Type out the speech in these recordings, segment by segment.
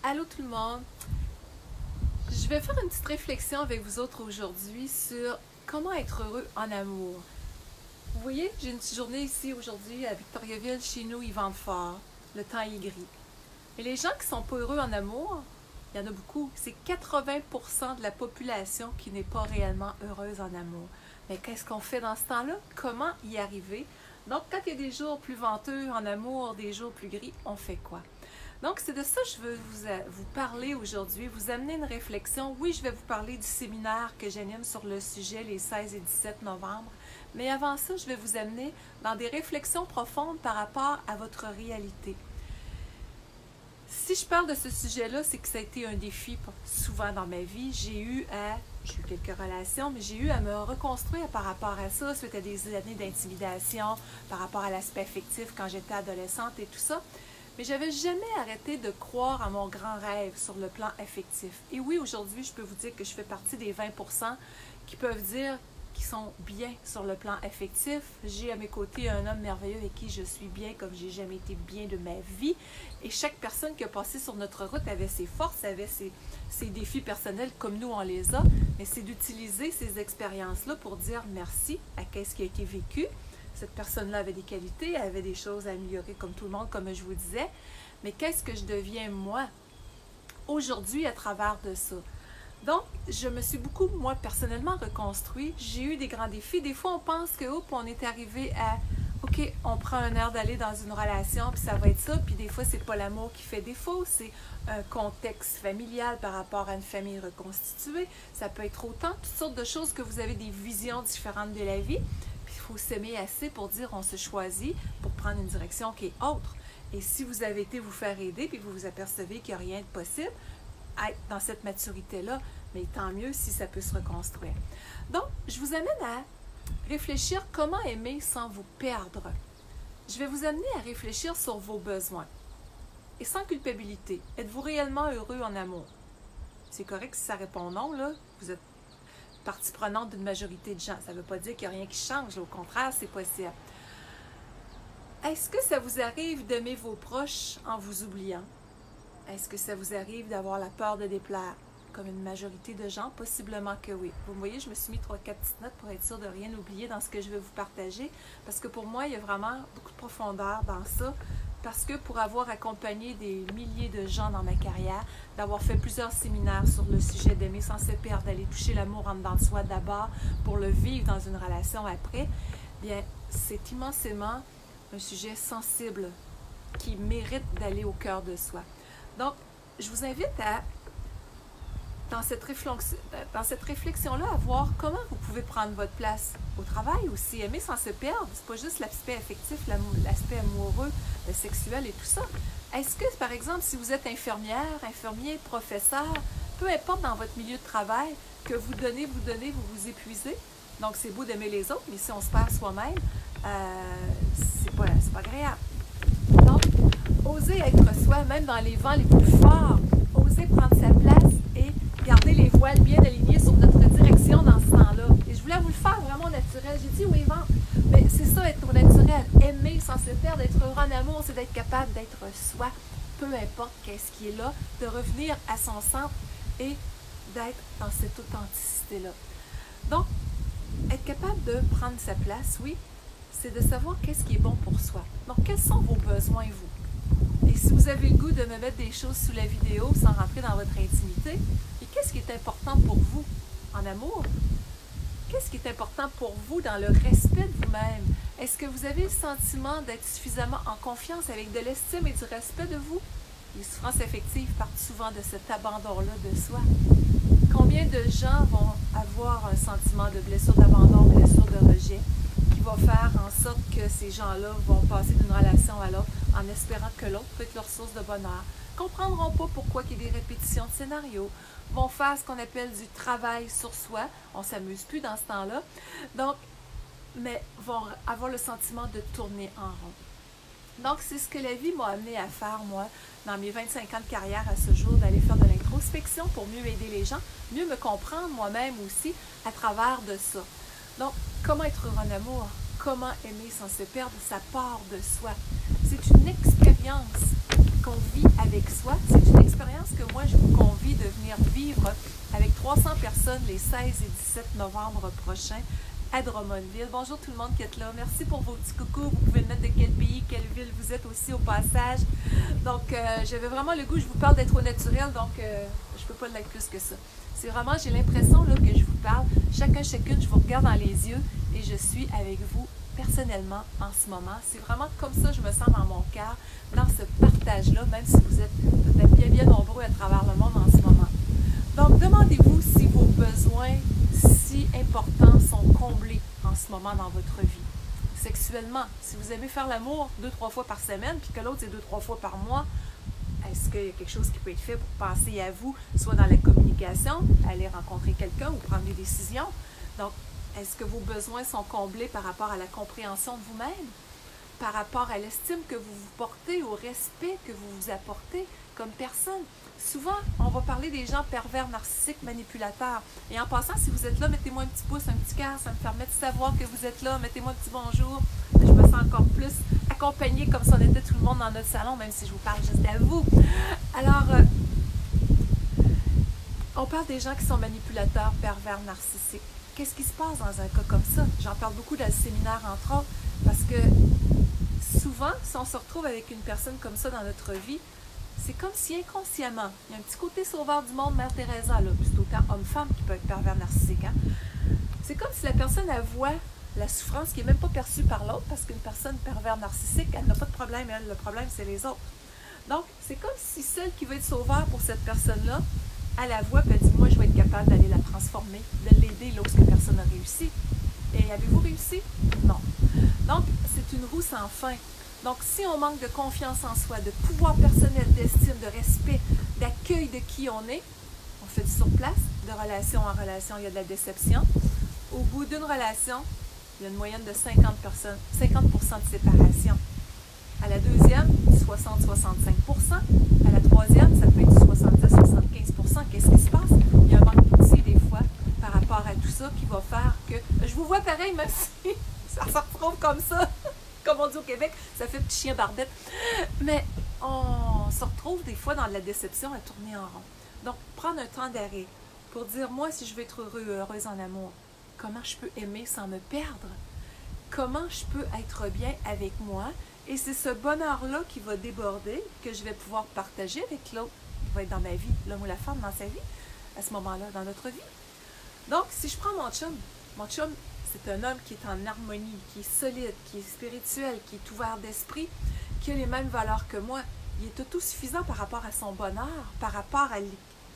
Allô tout le monde! Je vais faire une petite réflexion avec vous autres aujourd'hui sur comment être heureux en amour. Vous voyez, j'ai une petite journée ici aujourd'hui à Victoriaville, chez nous, il vente fort, le temps est gris. Mais les gens qui ne sont pas heureux en amour, il y en a beaucoup, c'est 80% de la population qui n'est pas réellement heureuse en amour. Mais qu'est-ce qu'on fait dans ce temps-là? Comment y arriver? Donc, quand il y a des jours plus venteux en amour, des jours plus gris, on fait quoi? Donc, c'est de ça que je veux vous parler aujourd'hui, vous amener une réflexion. Oui, je vais vous parler du séminaire que j'anime sur le sujet les 16 et 17 novembre, mais avant ça, je vais vous amener dans des réflexions profondes par rapport à votre réalité. Si je parle de ce sujet-là, c'est que ça a été un défi souvent dans ma vie. J'ai eu quelques relations, mais j'ai eu à me reconstruire par rapport à ça, suite à des années d'intimidation, par rapport à l'aspect affectif quand j'étais adolescente et tout ça. Mais je n'avais jamais arrêté de croire à mon grand rêve sur le plan affectif. Et oui, aujourd'hui, je peux vous dire que je fais partie des 20% qui peuvent dire qu'ils sont bien sur le plan affectif. J'ai à mes côtés un homme merveilleux avec qui je suis bien comme j'ai jamais été bien de ma vie. Et chaque personne qui a passé sur notre route avait ses forces, avait ses défis personnels comme nous on les a. Mais c'est d'utiliser ces expériences-là pour dire merci à ce qui a été vécu. Cette personne-là avait des qualités, elle avait des choses à améliorer comme tout le monde, comme je vous disais. Mais qu'est-ce que je deviens moi, aujourd'hui, à travers de ça? Donc, je me suis beaucoup, moi, personnellement reconstruit. J'ai eu des grands défis. Des fois, on pense que, hop, on est arrivé à, OK, on prend un air d'aller dans une relation, puis ça va être ça. Puis des fois, c'est pas l'amour qui fait défaut, c'est un contexte familial par rapport à une famille reconstituée. Ça peut être autant, toutes sortes de choses que vous avez des visions différentes de la vie. Il faut s'aimer assez pour dire on se choisit pour prendre une direction qui est autre. Et si vous avez été vous faire aider puis vous vous apercevez qu'il n'y a rien de possible, être dans cette maturité-là, mais tant mieux si ça peut se reconstruire. Donc, je vous amène à réfléchir comment aimer sans vous perdre. Je vais vous amener à réfléchir sur vos besoins. Et sans culpabilité, êtes-vous réellement heureux en amour? C'est correct si ça répond non, là, vous êtes partie prenante d'une majorité de gens. Ça ne veut pas dire qu'il n'y a rien qui change. Au contraire, c'est possible. Est-ce que ça vous arrive d'aimer vos proches en vous oubliant? Est-ce que ça vous arrive d'avoir la peur de déplaire? Comme une majorité de gens, possiblement que oui. Vous voyez, je me suis mis 3-4 petites notes pour être sûre de rien oublier dans ce que je vais vous partager. Parce que pour moi, il y a vraiment beaucoup de profondeur dans ça. Parce que pour avoir accompagné des milliers de gens dans ma carrière, d'avoir fait plusieurs séminaires sur le sujet d'aimer sans se perdre, d'aller toucher l'amour en dedans de soi d'abord pour le vivre dans une relation après, bien, c'est immensément un sujet sensible qui mérite d'aller au cœur de soi. Donc, je vous invite à, dans cette réflexion-là, à voir comment vous pouvez prendre votre place au travail aussi. Aimer sans se perdre, c'est pas juste l'aspect affectif, l'aspect amoureux, le sexuel et tout ça. Est-ce que, par exemple, si vous êtes infirmière, infirmier, professeur, peu importe dans votre milieu de travail, que vous donnez, vous vous épuisez. Donc, c'est beau d'aimer les autres, mais si on se perd soi-même, c'est pas agréable. Donc, oser être soi, même dans les vents les plus forts, oser prendre sa place et garder les voiles bien alignés sur notre direction dans ce temps-là. Et je voulais vous le faire vraiment naturel. J'ai dit oui, vent. Mais c'est ça, être naturel. Aimer sans se perdre, être heureux en amour, c'est d'être capable d'être soi. Peu importe qu'est-ce qui est là, de revenir à son centre et d'être dans cette authenticité-là. Donc, être capable de prendre sa place, oui, c'est de savoir qu'est-ce qui est bon pour soi. Donc, quels sont vos besoins, vous? Et si vous avez le goût de me mettre des choses sous la vidéo sans rentrer dans votre intimité, et qu'est-ce qui est important pour vous en amour? Qu'est-ce qui est important pour vous dans le respect de vous-même? Est-ce que vous avez le sentiment d'être suffisamment en confiance avec de l'estime et du respect de vous? Les souffrances affectives partent souvent de cet abandon-là de soi. Combien de gens vont avoir un sentiment de blessure d'abandon, blessure de rejet, qui va faire en sorte que ces gens-là vont passer d'une relation à l'autre en espérant que l'autre peut être leur source de bonheur, comprendront pas pourquoi il y a des répétitions de scénarios, vont faire ce qu'on appelle du travail sur soi, on ne s'amuse plus dans ce temps-là, donc, mais vont avoir le sentiment de tourner en rond. Donc, c'est ce que la vie m'a amené à faire, moi, dans mes 25 ans de carrière à ce jour, d'aller faire de l'introspection pour mieux aider les gens, mieux me comprendre moi-même aussi à travers de ça. Donc, comment être heureux en amour? Comment aimer sans se perdre? Ça part de soi. C'est une expérience qu'on vit avec soi. C'est une expérience que moi, je vous convie de venir vivre avec 300 personnes les 16 et 17 novembre prochains à Drummondville. Bonjour tout le monde qui est là. Merci pour vos petits coucous. Vous pouvez me mettre de quel pays, quelle ville vous êtes aussi au passage. Donc, j'avais vraiment le goût, je vous parle d'être au naturel, donc je ne peux pas l'être plus que ça. C'est vraiment, j'ai l'impression là, que je vous parle, chacune, je vous regarde dans les yeux et je suis avec vous personnellement en ce moment. C'est vraiment comme ça que je me sens dans mon cœur, dans ce partage-là, même si vous êtes peut-être bien nombreux à travers le monde en ce moment. Donc, demandez-vous si vos besoins si importants sont comblés en ce moment dans votre vie. Sexuellement, si vous aimez faire l'amour 2-3 fois par semaine, puis que l'autre c'est 2-3 fois par mois, est-ce qu'il y a quelque chose qui peut être fait pour penser à vous, soit dans la communication, aller rencontrer quelqu'un ou prendre des décisions? Donc, est-ce que vos besoins sont comblés par rapport à la compréhension de vous-même, par rapport à l'estime que vous vous portez, au respect que vous vous apportez comme personne? Souvent, on va parler des gens pervers, narcissiques, manipulateurs. Et en passant, si vous êtes là, mettez-moi un petit pouce, un petit cœur, ça me permet de savoir que vous êtes là. Mettez-moi un petit bonjour. Je me sens encore plus accompagnée comme si on était tout le monde dans notre salon, même si je vous parle juste à vous. Alors, on parle des gens qui sont manipulateurs, pervers, narcissiques. Qu'est-ce qui se passe dans un cas comme ça? J'en parle beaucoup dans le séminaire, entre autres, parce que souvent, si on se retrouve avec une personne comme ça dans notre vie, c'est comme si inconsciemment, il y a un petit côté sauveur du monde, Mère Teresa, là, c'est autant homme-femme qui peut être pervers narcissique. Hein? C'est comme si la personne, elle voit la souffrance qui n'est même pas perçue par l'autre, parce qu'une personne pervers narcissique, elle n'a pas de problème, elle, le problème, c'est les autres. Donc, c'est comme si celle qui veut être sauveur pour cette personne-là, elle la voit, puis elle dit, moi, je vais être capable d'aller la transformer, de l'aider lorsque personne n'a réussi. Et avez-vous réussi? Non. Donc, c'est une roue sans fin. Donc, si on manque de confiance en soi, de pouvoir personnel, d'estime, de respect, d'accueil de qui on est, on fait du surplace, de relation en relation, il y a de la déception. Au bout d'une relation, il y a une moyenne de 50% de séparation. À la deuxième, 60-65%. À la troisième, ça peut être 70-75%. Qu'est-ce qui se passe? Il y a un manque d'outils des fois par rapport à tout ça qui va faire que... Je vous vois pareil, même si ça se retrouve comme ça. Comme on dit au Québec, ça fait petit chien barbette. Mais on se retrouve des fois dans la déception à tourner en rond. Donc, prendre un temps d'arrêt pour dire, moi, si je veux être heureux, heureuse en amour, comment je peux aimer sans me perdre? Comment je peux être bien avec moi? Et c'est ce bonheur-là qui va déborder, que je vais pouvoir partager avec l'autre, qui va être dans ma vie, l'homme ou la femme dans sa vie, à ce moment-là, dans notre vie. Donc, si je prends mon chum, c'est un homme qui est en harmonie, qui est solide, qui est spirituel, qui est ouvert d'esprit, qui a les mêmes valeurs que moi. Il est autosuffisant par rapport à son bonheur, par rapport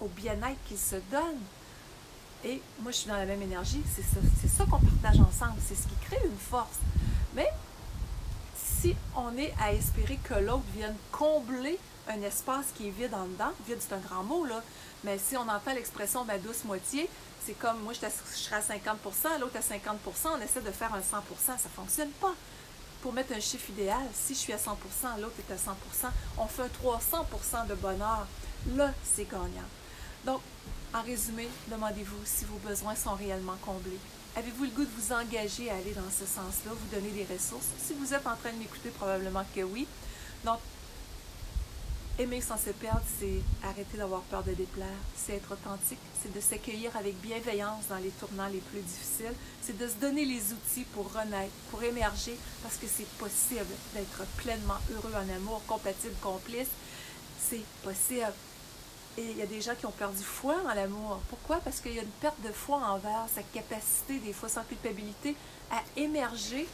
au bien-être qu'il se donne. Et moi, je suis dans la même énergie. C'est ça qu'on partage ensemble. C'est ce qui crée une force. Mais si on est à espérer que l'autre vienne combler un espace qui est vide en dedans, vide c'est un grand mot, là, mais si on entend l'expression ma douce moitié, c'est comme moi je serai à 50%, l'autre à 50%, on essaie de faire un 100%, ça ne fonctionne pas. Pour mettre un chiffre idéal, si je suis à 100%, l'autre est à 100%, on fait un 300% de bonheur. Là, c'est gagnant. Donc, en résumé, demandez-vous si vos besoins sont réellement comblés. Avez-vous le goût de vous engager à aller dans ce sens-là, vous donner des ressources? Si vous êtes en train de m'écouter, probablement que oui. Donc, aimer sans se perdre, c'est arrêter d'avoir peur de déplaire, c'est être authentique, c'est de s'accueillir avec bienveillance dans les tournants les plus difficiles, c'est de se donner les outils pour renaître, pour émerger, parce que c'est possible d'être pleinement heureux en amour, compatible, complice. C'est possible. Et il y a des gens qui ont perdu foi en l'amour. Pourquoi? Parce qu'il y a une perte de foi envers sa capacité, des fois sans culpabilité, à émerger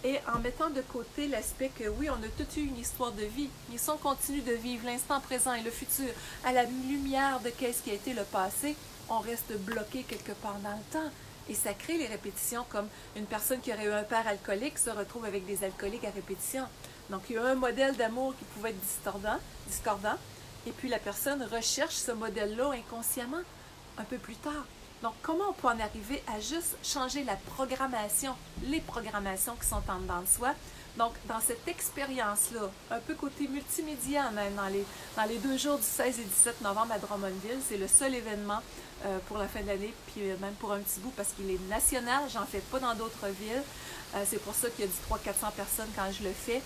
et en mettant de côté l'aspect que oui, on a toute eu une histoire de vie, mais si on continue de vivre l'instant présent et le futur à la lumière de qu'est-ce qui a été le passé, on reste bloqué quelque part dans le temps. Et ça crée les répétitions, comme une personne qui aurait eu un père alcoolique se retrouve avec des alcooliques à répétition. Donc, il y a un modèle d'amour qui pouvait être discordant. Et puis la personne recherche ce modèle-là inconsciemment un peu plus tard. Donc, comment on peut en arriver à juste changer la programmation, les programmations qui sont en dedans de soi? Donc, dans cette expérience-là, un peu côté multimédia même, dans les 2 jours du 16 et 17 novembre à Drummondville, c'est le seul événement pour la fin de l'année, puis même pour un petit bout, parce qu'il est national, j'en fais pas dans d'autres villes. C'est pour ça qu'il y a du 300-400 personnes quand je le fais.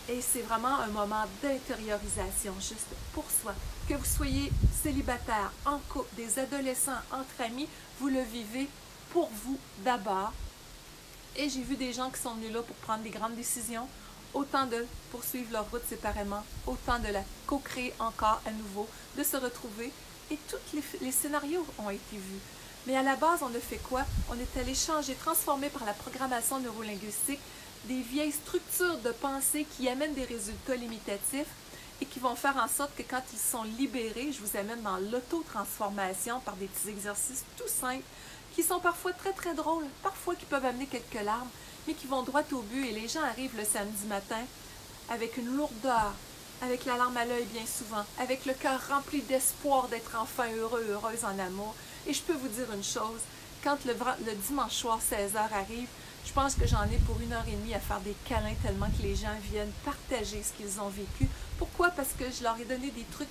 Et c'est vraiment un moment d'intériorisation, juste pour soi. Que vous soyez célibataire, en couple, des adolescents, entre amis, vous le vivez pour vous d'abord. Et j'ai vu des gens qui sont venus là pour prendre des grandes décisions, autant de poursuivre leur route séparément, autant de la co-créer encore à nouveau, de se retrouver. Et tous les scénarios ont été vus. Mais à la base, on a fait quoi? On est allé changer, transformer par la programmation neurolinguistique des vieilles structures de pensée qui amènent des résultats limitatifs et qui vont faire en sorte que quand ils sont libérés, je vous amène dans l'auto-transformation par des petits exercices tout simples qui sont parfois très très drôles, parfois qui peuvent amener quelques larmes, mais qui vont droit au but et les gens arrivent le samedi matin avec une lourdeur, avec la larme à l'œil bien souvent, avec le cœur rempli d'espoir d'être enfin heureux, heureuse en amour. Et je peux vous dire une chose, quand le dimanche soir 16h arrive, je pense que j'en ai pour 1h30 à faire des câlins tellement que les gens viennent partager ce qu'ils ont vécu. Pourquoi? Parce que je leur ai donné des trucs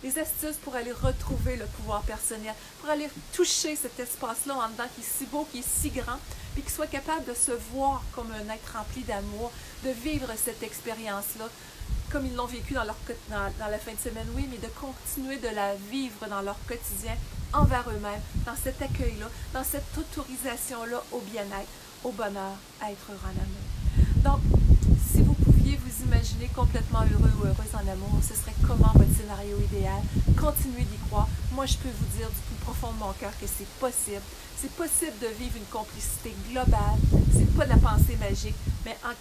des astuces pour aller retrouver le pouvoir personnel, pour aller toucher cet espace-là en dedans qui est si beau, qui est si grand, puis qu'ils soient capables de se voir comme un être rempli d'amour, de vivre cette expérience-là, comme ils l'ont vécu dans la fin de semaine, oui, mais de continuer de la vivre dans leur quotidien envers eux-mêmes, dans cet accueil-là, dans cette autorisation-là au bien-être, au bonheur, à être heureux en amour. Donc, si vous pouviez vous imaginer complètement heureux ou heureuse en amour, ce serait comment votre scénario idéal? Continuez d'y croire. Moi, je peux vous dire du plus profond de mon cœur que c'est possible. C'est possible de vivre une complicité globale. C'est pas de la pensée magique, mais à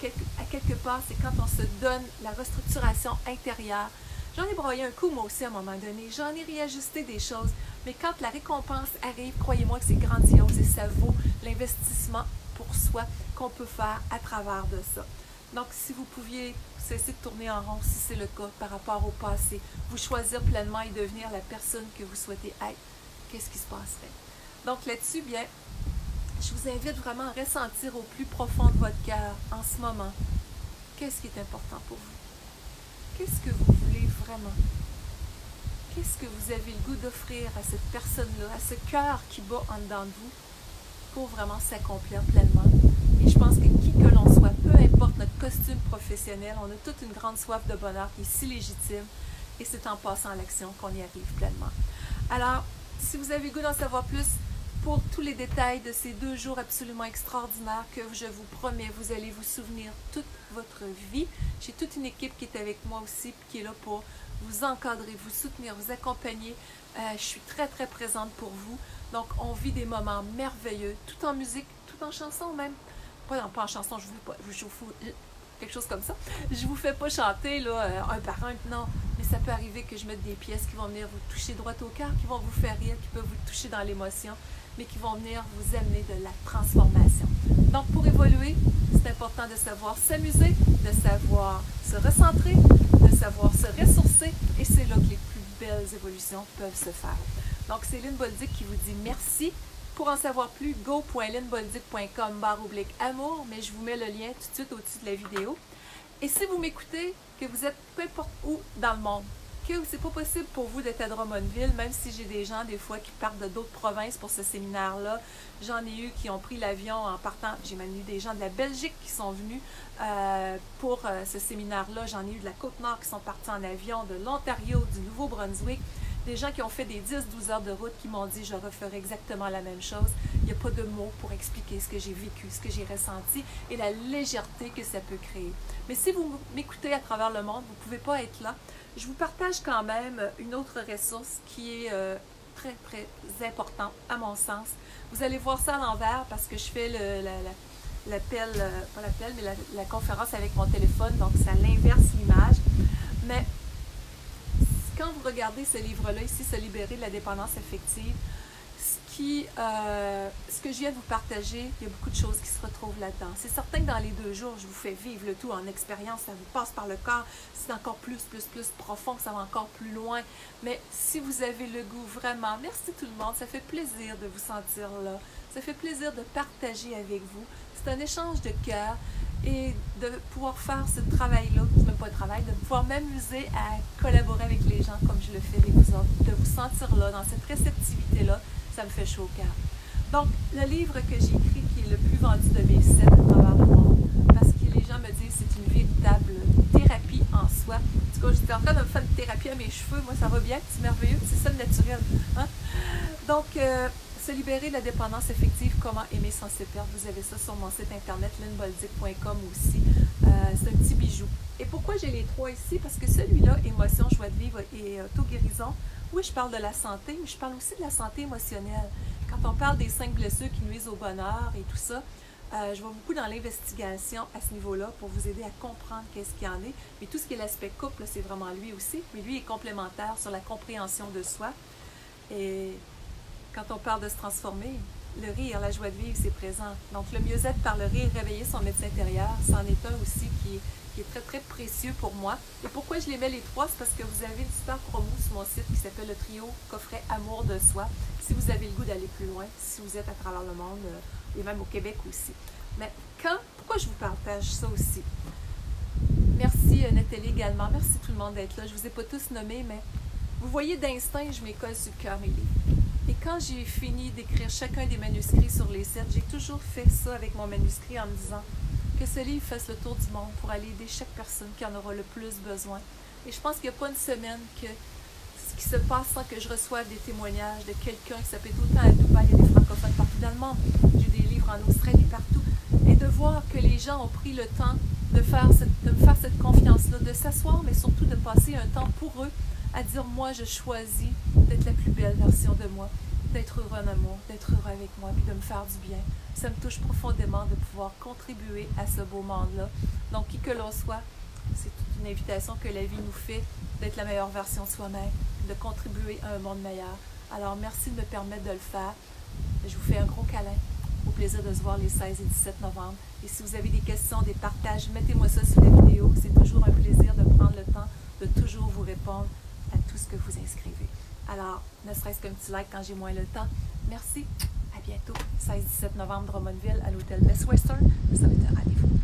quelque part, c'est quand on se donne la restructuration intérieure. J'en ai broyé un coup, moi aussi, à un moment donné. J'en ai réajusté des choses. Mais quand la récompense arrive, croyez-moi que c'est grandiose et ça vaut l'investissement pour soi qu'on peut faire à travers de ça. Donc, si vous pouviez cesser de tourner en rond, si c'est le cas par rapport au passé, vous choisir pleinement et devenir la personne que vous souhaitez être, qu'est-ce qui se passerait? Donc là-dessus, bien, je vous invite vraiment à ressentir au plus profond de votre cœur en ce moment, qu'est-ce qui est important pour vous? Qu'est-ce que vous voulez vraiment? Qu'est-ce que vous avez le goût d'offrir à cette personne-là, à ce cœur qui bat en dedans de vous pour vraiment s'accomplir pleinement? Et je pense que qui que l'on soit, peu importe notre costume professionnel, on a toute une grande soif de bonheur qui est si légitime et c'est en passant à l'action qu'on y arrive pleinement. Alors, si vous avez le goût d'en savoir plus, pour tous les détails de ces 2 jours absolument extraordinaires que je vous promets, vous allez vous souvenir toute votre vie. J'ai toute une équipe qui est avec moi aussi, qui est là pour vous encadrer, vous soutenir, vous accompagner. Je suis très, très présente pour vous. Donc, on vit des moments merveilleux, tout en musique, tout en chanson même. Pas en chanson, je vous fous quelque chose comme ça. Je vous fais pas chanter là, un par un, non. Mais ça peut arriver que je mette des pièces qui vont venir vous toucher droit au cœur, qui vont vous faire rire, qui peuvent vous toucher dans l'émotion, mais qui vont venir vous amener de la transformation. Donc, pour évoluer, c'est important de savoir s'amuser, de savoir se recentrer, de savoir se ressourcer, et c'est là que les plus belles évolutions peuvent se faire. Donc, c'est Lynn Bolduc qui vous dit merci. Pour en savoir plus, go.lynnbolduc.com/amour, mais je vous mets le lien tout de suite au-dessus de la vidéo. Et si vous m'écoutez, que vous êtes peu importe où dans le monde, que c'est pas possible pour vous d'être à Drummondville, même si j'ai des gens des fois qui partent de d'autres provinces pour ce séminaire-là. J'en ai eu qui ont pris l'avion en partant. J'ai même eu des gens de la Belgique qui sont venus pour ce séminaire-là. J'en ai eu de la Côte-Nord qui sont partis en avion, de l'Ontario, du Nouveau-Brunswick. Des gens qui ont fait des 10-12 heures de route qui m'ont dit « je referai exactement la même chose ». Il n'y a pas de mots pour expliquer ce que j'ai vécu, ce que j'ai ressenti et la légèreté que ça peut créer. Mais si vous m'écoutez à travers le monde, vous ne pouvez pas être là. Je vous partage quand même une autre ressource qui est très, très importante à mon sens. Vous allez voir ça à l'envers parce que je fais la conférence avec mon téléphone, donc ça l'inverse l'image. Mais quand vous regardez ce livre-là ici, Se libérer de la dépendance affective, ce que je viens de vous partager, il y a beaucoup de choses qui se retrouvent là-dedans. C'est certain que dans les 2 jours, je vous fais vivre le tout en expérience, ça vous passe par le corps, c'est encore plus profond, que ça va encore plus loin. Mais si vous avez le goût, vraiment, merci tout le monde, ça fait plaisir de vous sentir là, ça fait plaisir de partager avec vous. C'est un échange de cœur. Et de pouvoir faire ce travail-là, même pas un travail, de pouvoir m'amuser à collaborer avec les gens comme je le fais avec vous autres, de vous sentir là, dans cette réceptivité-là, ça me fait chaud au cœur. Donc, le livre que j'ai écrit, qui est le plus vendu de mes 7 à travers le monde, parce que les gens me disent que c'est une véritable thérapie thérapie en soi. En tout cas, j'étais en train de me faire une thérapie à mes cheveux. Moi, ça va bien, c'est merveilleux, c'est ça le naturel. Hein? Donc, se libérer de la dépendance affective, comment aimer sans se perdre. Vous avez ça sur mon site internet, lynnebolduc.com aussi. C'est un petit bijou. Et pourquoi j'ai les trois ici? Parce que celui-là, émotion, joie de vivre et auto-guérison, oui, je parle de la santé, mais je parle aussi de la santé émotionnelle. Quand on parle des 5 blessures qui nuisent au bonheur et tout ça, je vais beaucoup dans l'investigation à ce niveau-là pour vous aider à comprendre qu'est-ce qu'il y en est. Mais tout ce qui est l'aspect couple, c'est vraiment lui aussi. Mais lui est complémentaire sur la compréhension de soi. Et quand on parle de se transformer, le rire, la joie de vivre, c'est présent. Donc, le mieux-être par le rire, réveiller son être intérieur, c'en est un aussi qui est très, très précieux pour moi. Et pourquoi je les mets les trois? C'est parce que vous avez une super promo sur mon site qui s'appelle le trio coffret Amour de soi. Si vous avez le goût d'aller plus loin, si vous êtes à travers le monde, et même au Québec aussi. Mais pourquoi je vous partage ça aussi? Merci Nathalie également. Merci tout le monde d'être là. Je ne vous ai pas tous nommés, mais vous voyez d'instinct, je m'écolle sur le cœur mes livres. Et quand j'ai fini d'écrire chacun des manuscrits sur les 7, j'ai toujours fait ça avec mon manuscrit en me disant que ce livre fasse le tour du monde pour aller aider chaque personne qui en aura le plus besoin. Et je pense qu'il n'y a pas une semaine ce qui se passe sans que je reçoive des témoignages de quelqu'un qui s'appelle autant à Dubaï, il y a des francophones partout dans le monde. J'ai des livres en Australie, partout. Et de voir que les gens ont pris le temps de me faire cette confiance-là, de s'asseoir, mais surtout de passer un temps pour eux à dire, moi, je choisis d'être la plus belle version de moi, d'être heureux en amour, d'être heureux avec moi, puis de me faire du bien. Ça me touche profondément de pouvoir contribuer à ce beau monde-là. Donc, qui que l'on soit, c'est toute une invitation que la vie nous fait d'être la meilleure version de soi-même, de contribuer à un monde meilleur. Alors, merci de me permettre de le faire. Je vous fais un gros câlin. Au plaisir de se voir les 16 et 17 novembre. Et si vous avez des questions, des partages, mettez-moi ça sous la vidéo. C'est toujours un plaisir de prendre le temps de toujours vous répondre à tout ce que vous inscrivez. Alors, ne serait-ce qu'un petit like quand j'ai moins le temps. Merci. À bientôt. 16-17 novembre, Drummondville, à l'hôtel Best Western. Ça va être un rendez-vous.